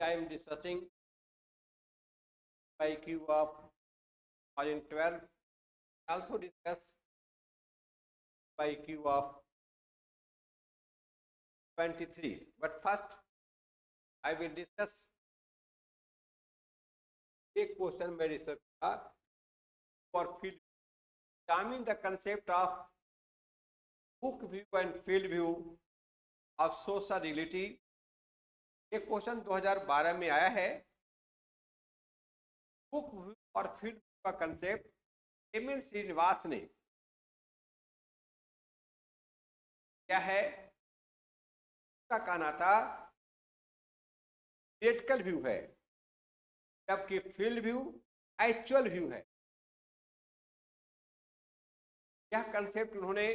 I am discussing IQ of 2012. Also discuss IQ of 23. But first, I will discuss एक question मैं research किया for field. Examine the concept of book view and field view of social reality. एक question 2012 में आया है. Book view और field view का concept M.N.. Srinivas ने क्या है, का कहना था थिएटिकल व्यू है, जबकि फील्ड व्यू एक्चुअल व्यू है. यह कंसेप्ट उन्होंने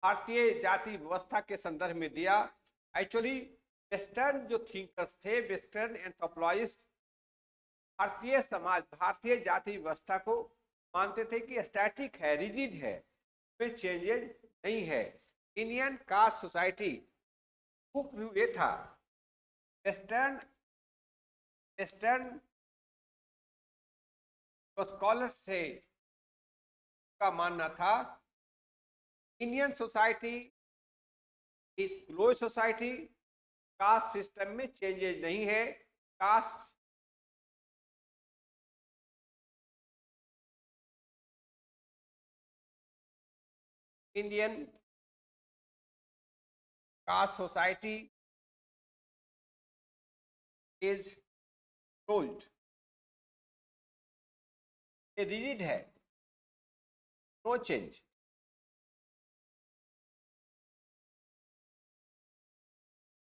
भारतीय जाति व्यवस्था के संदर्भ में दिया. एक्चुअली वेस्टर्न जो थिंकर्स थे, वेस्टर्न एंथ्रोपोलॉजिस्ट, भारतीय समाज, भारतीय जाति व्यवस्था को मानते थे कि स्टैटिक है, रिजिड है, इसमें चेंजेस नहीं है. Indian caste society book view ये था. वेस्टर्न स्कॉलर्स से का मानना था Indian society is low society, caste system में चेंजेस नहीं है. Caste Indian caste society is rolled, ये रिजिड है, no change.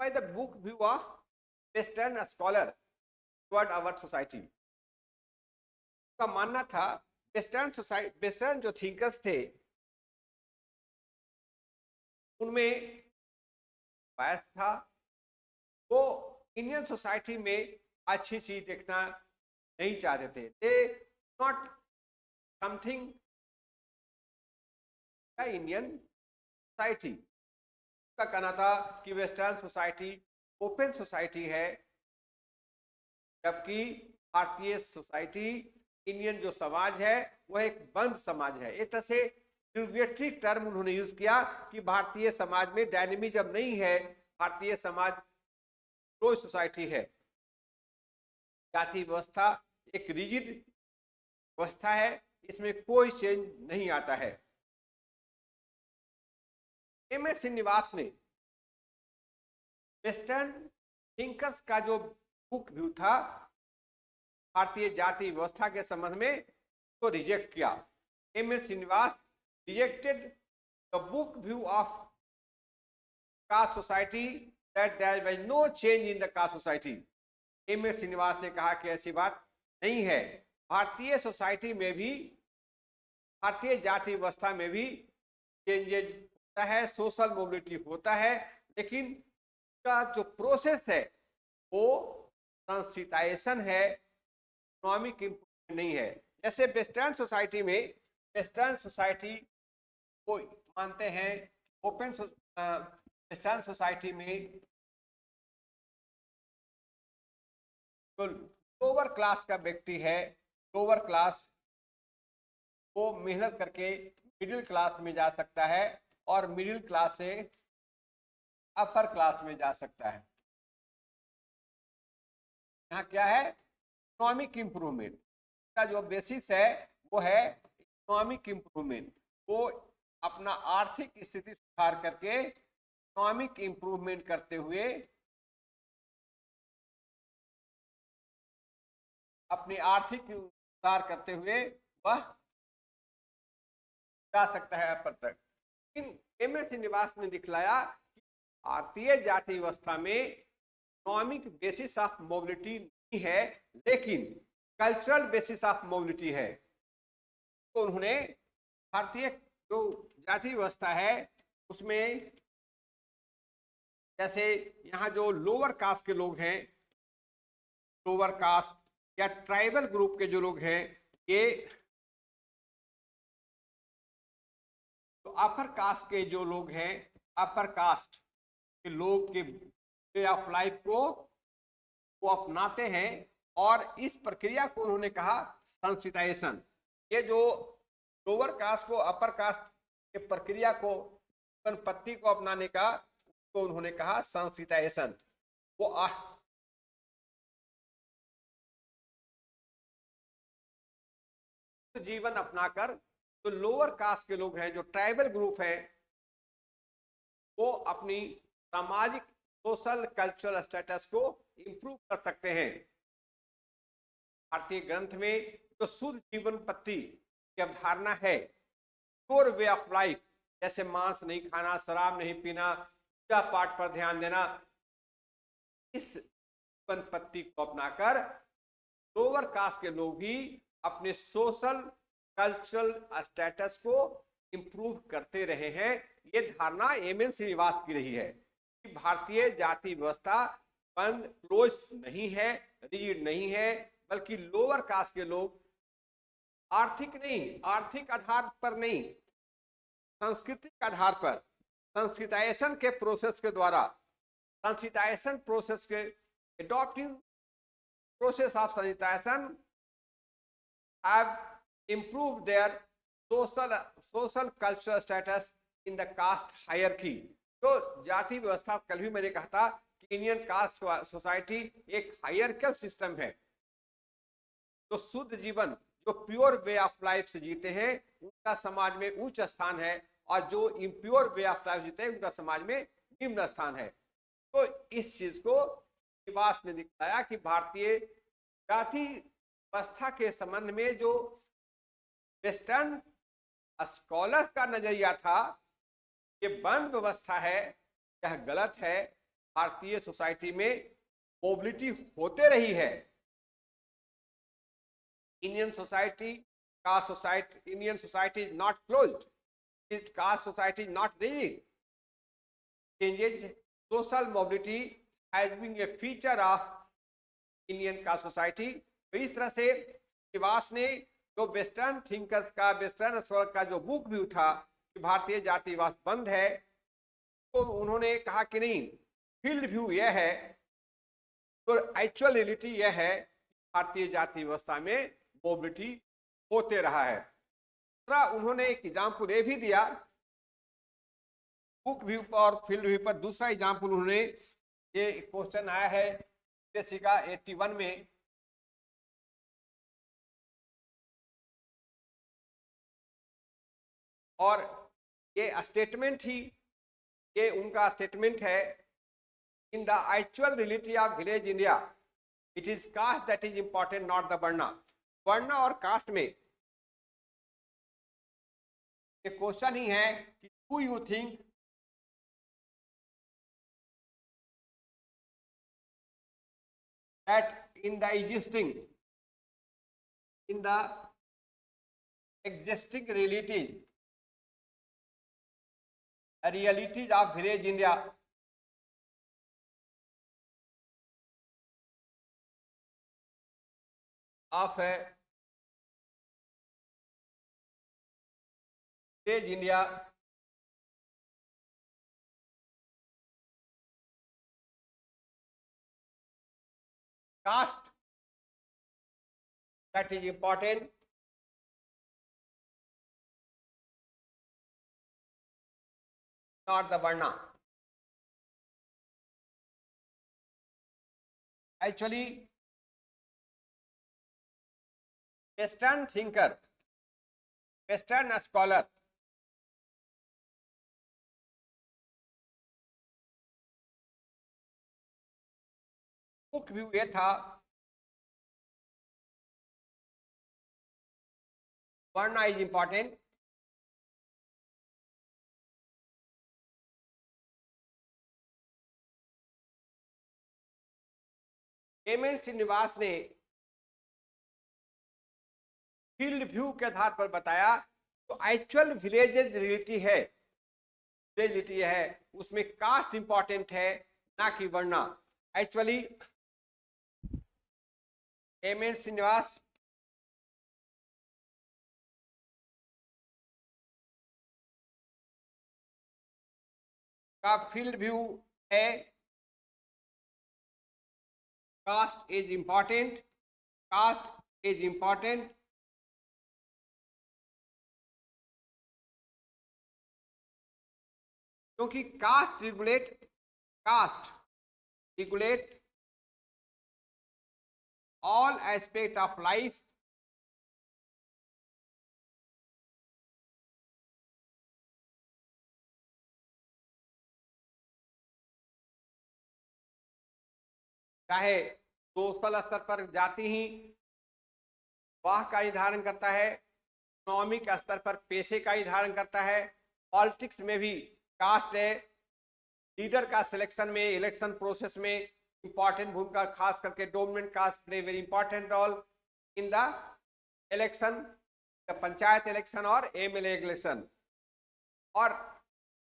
by the book view of western scholar toward our society. का मानना था वेस्टर्न जो थिंकर्स थे उनमें बायस था. वो इंडियन सोसाइटी में अच्छी चीज देखना नहीं चाहते थे. They not something Indian society का कहना था कि वेस्टर्न सोसाइटी ओपन सोसाइटी है, जबकि भारतीय सोसाइटी, इंडियन जो समाज है वह एक बंद समाज है. एक तरह से ड्यूरेटरी टर्म उन्होंने यूज किया कि भारतीय समाज में डायनेमिज्म नहीं है, भारतीय समाज क्लोज सोसाइटी है. जाति व्यवस्था एक रिजिड व्यवस्था है, इसमें कोई चेंज नहीं आता है. एम.एस. श्रीनिवास ने वेस्टर्न थिंकर्स का जो बुक व्यू था भारतीय जाति व्यवस्था के संबंध में तो रिजेक्ट किया. MS. Srinivas rejected the book view of caste society that there was no change in the caste society. MS. Srinivas ने कहा कि ऐसी बात नहीं है, भारतीय सोसाइटी में भी, भारतीय जाति व्यवस्था में भी चेंजेज होता है, सोशल मोबिलिटी होता है, लेकिन का जो प्रोसेस है वो सेंसिटाइजेशन है, इकोनॉमिक इंप्रूवमेंट नहीं है. जैसे वेस्टर्न सोसाइटी में, वेस्टर्न सोसाइटी को मानते हैं ओपन, वेस्टर्न सोसाइटी में तो लोअर क्लास का व्यक्ति है, लोअर क्लास वो मेहनत करके मिडिल क्लास में जा सकता है और मिडिल क्लास से अपर क्लास में जा सकता है. यहाँ क्या है, इकोनॉमिक इंप्रूवमेंट का जो बेसिस है वो है इकोनॉमिक इंप्रूवमेंट. वो अपना आर्थिक स्थिति सुधार करके इकोनॉमिक इंप्रूवमेंट करते हुए अपनी आर्थिक सुधार करते हुए वह जा सकता है अपर तक. लेकिन एम.एस. श्रीनिवास ने दिखलाया कि भारतीय जाति व्यवस्था में इकोनॉमिक बेसिस ऑफ मोबिलिटी नहीं है, लेकिन कल्चरल बेसिस ऑफ मोबिलिटी है. तो उन्होंने भारतीय जो जाति व्यवस्था है उसमें जैसे यहाँ जो लोअर कास्ट के लोग हैं, लोअर कास्ट या ट्राइबल ग्रुप के जो लोग हैं, ये तो अपर कास्ट के जो लोग हैं, अपर कास्ट के लोग के वे ऑफ लाइफ को वो अपनाते हैं और इस प्रक्रिया को उन्होंने कहा सेंसिटाइजेशन। ये जो लोअर कास्ट को अपर कास्ट के प्रक्रिया को, उत्पत्ति को अपनाने का, उसको उन्होंने कहा सेंसिटाइजेशन। वो जीवन अपनाकर जो लोअर कास्ट के लोग हैं, जो ट्राइबल ग्रुप है, वो अपनी सामाजिक सोशल कल्चरल स्टेटस को इंप्रूव कर सकते हैं। भारतीय ग्रंथ में जो शुद्ध जीवन पद्धति की अवधारणा है, प्योर वे ऑफ लाइफ, जैसे मांस नहीं खाना, शराब नहीं पीना, पूजा पाठ पर ध्यान देना, इस जीवन पद्धति को अपनाकर लोअर कास्ट के लोग भी अपने सोशल कल्चरल स्टेटस को इंप्रूव करते रहे हैं। ये धारणा एम एन श्रीनिवास की रही है कि भारतीय जाति व्यवस्था बंद, क्लोज नहीं है, रिजिड नहीं है, बल्कि लोअर कास्ट के लोग आर्थिक नहीं, आर्थिक आधार पर नहीं, सांस्कृतिक आधार पर संस्कृताइजेशन के प्रोसेस के द्वारा, संस्कृताइजेशन प्रोसेस के adopting process of sensitization have improved their social cultural status in the caste hierarchy। तो जाति व्यवस्था, कल भी मैंने कहा था कि इंडियन कास्ट सोसाइटी एक हायरकल सिस्टम है। तो शुद्ध जीवन, जो प्योर वे ऑफ लाइफ से जीते हैं, उनका समाज में उच्च स्थान है, और जो इम्प्योर वे ऑफ लाइफ जीते हैं, उनका समाज में निम्न स्थान है। तो इस चीज को श्रीनिवास ने दिखाया कि भारतीय जाति व्यवस्था के संबंध में जो वेस्टर्न स्कॉलर का नजरिया था, ये वर्ण व्यवस्था है, यह गलत है। भारतीय सोसाइटी में मोबिलिटी होते रही है। Indian society not closed, caste society not rigid, changes social mobility has been a feature of Indian caste society. तो इस तरह से श्रीनिवास ने जो वेस्टर्न थिंकर्स का, वेस्टर्न स्कॉलर का जो बुक व्यू था कि भारतीय जातिवाद बंद है, तो उन्होंने कहा कि नहीं, फील्ड व्यू यह है, तो एक्चुअल रियलिटी यह है, भारतीय जाति व्यवस्था में मोबिलिटी होते रहा है। उन्होंने एक एग्जाम्पल ये भी दिया बुक व्यू और फील्ड व्यू पर। दूसरा एग्जाम्पल उन्होंने, ये क्वेश्चन आया है यूपीएससी का 81 में, और ये स्टेटमेंट ही, ये उनका स्टेटमेंट है, in the actual reality of village India it is caste that is important, not the varna. Varna और कास्ट में ये क्वेश्चन ही है कि do you think that in the existing realities of village India of village India caste that is important, not the varna। Actually western thinker, western scholar book view ये था, varna is important, M N Srinivas ने field view के आधार पर बताया। तो actual village reality है, reality है, उसमें कास्ट इंपॉर्टेंट है, ना कि वर्ना। एक्चुअली एम एन श्रीनिवास का फील्ड व्यू है caste is important, caste is important, क्योंकि caste regulate all aspect of life, चाहे सोशल स्तर पर जाति ही वाह का निर्धारण करता है, इकोनॉमिक स्तर पर पेशे का निर्धारण करता है, पॉलिटिक्स में भी कास्ट है, लीडर का सिलेक्शन में, इलेक्शन प्रोसेस में इंपॉर्टेंट भूमिका, खास करके dominant caste play very important role in the election, panchayat election और एमएलए इलेक्शन। और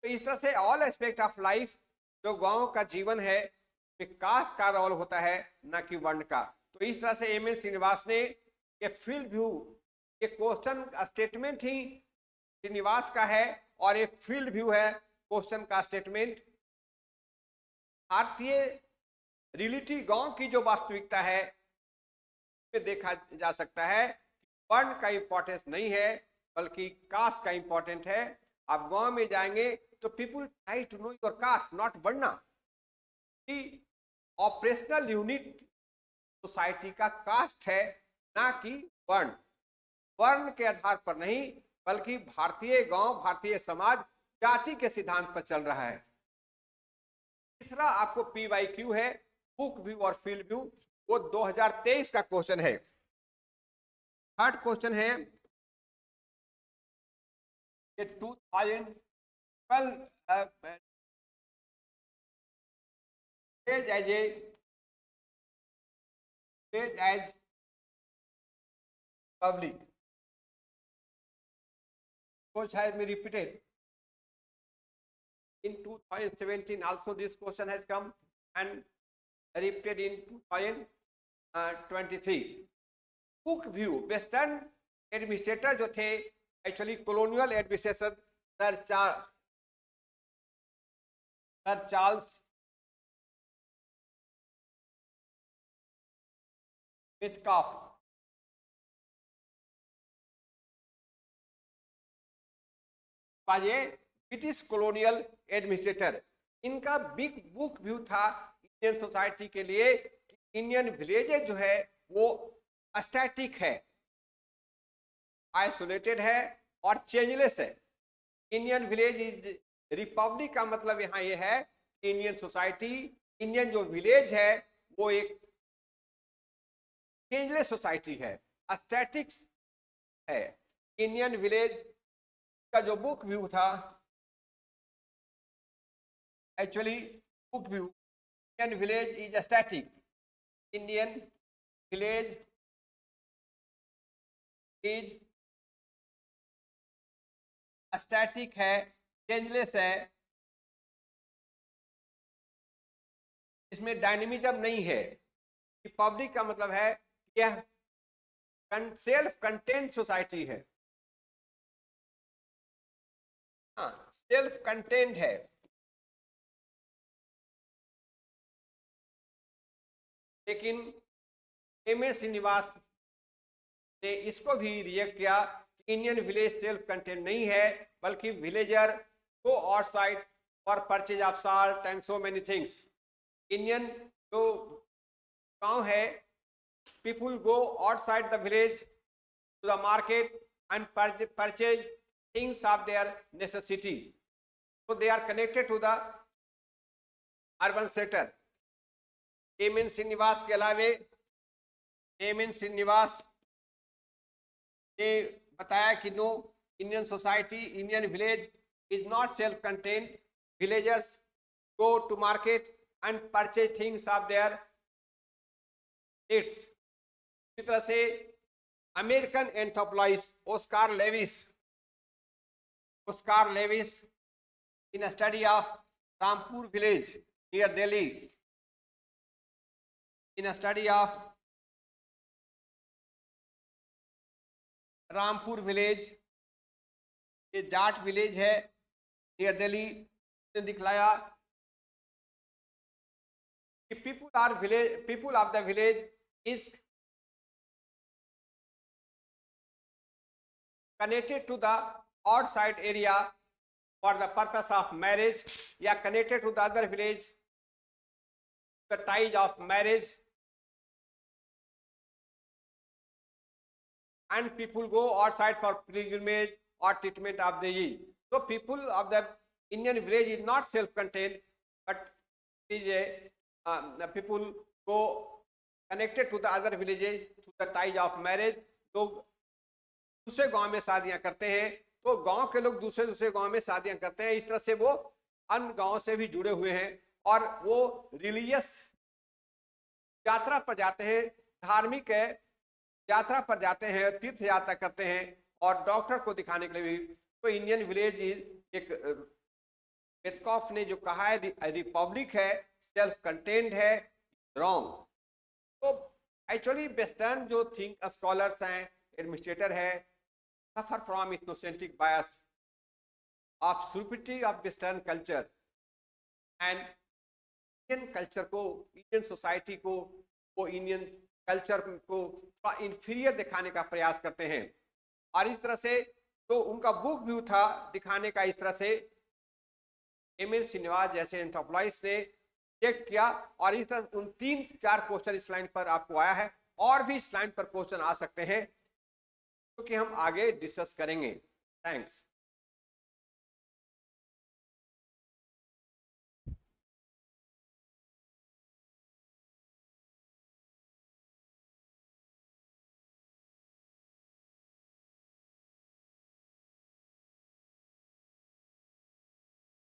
तो इस तरह से ऑल एस्पेक्ट ऑफ लाइफ, जो गांव का जीवन है, कास्ट का रोल होता है, ना कि वर्ण का। तो इस तरह से एम एन श्रीनिवास ने ये फील्ड व्यू, ये क्वेश्चन स्टेटमेंट ही श्रीनिवास का है और एक फील्ड व्यू है क्वेश्चन का स्टेटमेंट। भारतीय रियलिटी, गांव की जो वास्तविकता है, देखा जा सकता है वर्ण का इंपॉर्टेंस नहीं है बल्कि कास्ट का इंपॉर्टेंट है। आप गांव में जाएंगे तो people try to know your caste, not वर्ण। ऑपरेशनल यूनिट सोसाइटी का कास्ट है, ना कि वर्ण। वर्ण के आधार पर नहीं बल्कि भारतीय गांव, भारतीय समाज जाति के सिद्धांत पर चल रहा है। तीसरा आपको PYQ है, बुक व्यू और फील्ड व्यू, वो 2023 का क्वेश्चन है। थर्ड क्वेश्चन है ये 2012 as public, which has been repeated in 2017. Also this question has come and repeated in 2023. Book view, western administrator जो थे, actually colonial administration, sir Charles Metcalfe, ये British colonial administrator, इनका big book view था Indian society के लिए। Indian villages जो है वो स्टैटिक है, आइसोलेटेड है और चेंजलेस है। इंडियन विलेज इज रिपब्लिक का मतलब यहाँ ये है कि इंडियन सोसाइटी, इंडियन जो विलेज है वो एक चेंजलेस सोसाइटी है, स्टैटिक है। इंडियन विलेज का जो बुक व्यू था, actually book view, Indian village is static, Indian village is static है, चेंजलेस है, इसमें डायनेमिज्म नहीं है। रिपब्लिक का मतलब है कि यह सेल्फ कंटेंट सोसाइटी है, हाँ सेल्फ कंटेंट है। लेकिन एम एस श्रीनिवास ने इसको भी रिजेक्ट किया कि इंडियन विलेज सेल्फ कंटेंट नहीं है, बल्कि villager go outside for purchase of salt and so many things. Indian जो गांव है, people go outside the village to the market and purchase things of their necessity, so they are connected to the urban sector। M N Srinivas के अलावे M N Srinivas ने बताया कि no, Indian society, Indian village is not self contained, villagers go to market and purchase things of there needs. इसी तरह से American anthropologist Oscar Lewis in a study of Rampur village near Delhi, in a study of Rampur village, ये Jat village है near Delhi, ने दिखलाया कि people of the village is connected to the outside area for the purpose of marriage, या connected to the other village, the ties of marriage, and people go outside for pilgrimage or treatment of disease. So people of the Indian village is not self-contained, but is the people go connected to the other villages through the ties of marriage. लोग दूसरे गांव में शादियां करते हैं, तो गांव के लोग दूसरे दूसरे गांव में शादियां करते हैं, इस तरह से वो अन्य गांव से भी जुड़े हुए हैं और वो रिलीजियस यात्रा पर जाते हैं, धार्मिक यात्रा पर जाते हैं, तीर्थ यात्रा करते हैं और डॉक्टर को दिखाने के लिए भी। तो इंडियन विलेज एक पेटकॉफ ने जो कहा है रिपब्लिक है, सेल्फ कंटेन्ड है, रॉन्ग। तो एक्चुअली वेस्टर्न जो थिंक स्कॉलर्स हैं, एडमिनिस्ट्रेटर है, suffer from ethnocentric bias of superiority of western culture and Indian culture को, इंडियन सोसाइटी को, वो इंडियन कल्चर को इंफीरियर दिखाने का प्रयास करते हैं। और इस तरह से तो उनका बुक व्यू था दिखाने का, इस तरह से एमएस श्रीनिवास जैसे एंथ्रोपोलॉजिस्ट ने चेक किया। और इस तरह उन 3-4 क्वेश्चन इस लाइन पर आपको आया है, और भी इस लाइन पर क्वेश्चन आ सकते हैं, क्योंकि हम आगे डिस्कस करेंगे। थैंक्स।